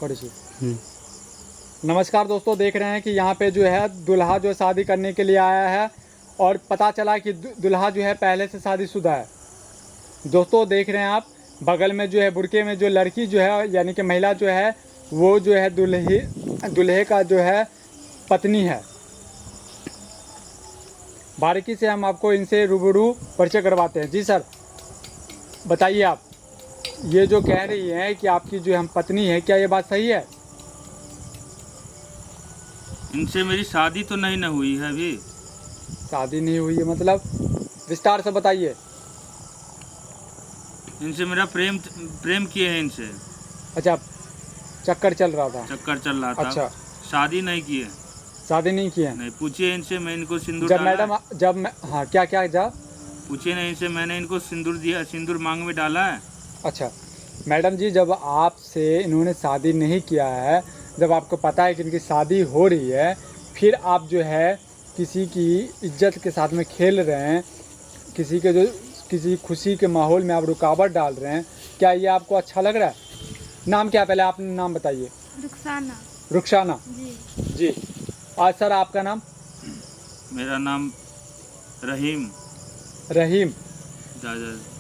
थोड़ी सी। नमस्कार दोस्तों, देख रहे हैं कि यहाँ पे जो है दुल्हा जो शादी करने के लिए आया है और पता चला कि दुल्हा जो है पहले से शादीशुदा है। दोस्तों देख रहे हैं आप, बगल में जो है बुर्के में जो लड़की जो है यानी कि महिला जो है वो जो है दूल्हे का जो है पत्नी है। बारीकी से हम आपको इनसे रूबरू परिचय करवाते हैं। जी सर, बताइए आप, ये जो कह रही हैं कि आपकी जो हम पत्नी है, क्या ये बात सही है? इनसे मेरी शादी तो नहीं न हुई है अभी। शादी नहीं हुई है मतलब? विस्तार से बताइए। इनसे मेरा प्रेम किए हैं इनसे। अच्छा, चक्कर चल रहा था? चक्कर चल रहा था। अच्छा, शादी नहीं किए। शादी नहीं किए? नहीं, पूछिए इनसे, मैं इनको सिंदूर जब डाला। मैडम जब मैं हाँ क्या क्या जब पूछिए नहीं इनसे, मैंने इनको सिंदूर दिया, सिंदूर मांग में डाला है। अच्छा मैडम जी, जब आपसे इन्होंने शादी नहीं किया है, जब आपको पता है कि इनकी शादी हो रही है, फिर आप जो है किसी की इज्जत के साथ में खेल रहे हैं, किसी खुशी के माहौल में आप रुकावट डाल रहे हैं, क्या ये आपको अच्छा लग रहा है? नाम क्या, पहले आप नाम बताइए। रुखसाना। रुखसाना जी। जी। आज सर आपका नाम? मेरा नाम रहीम। रहीम। जाजा।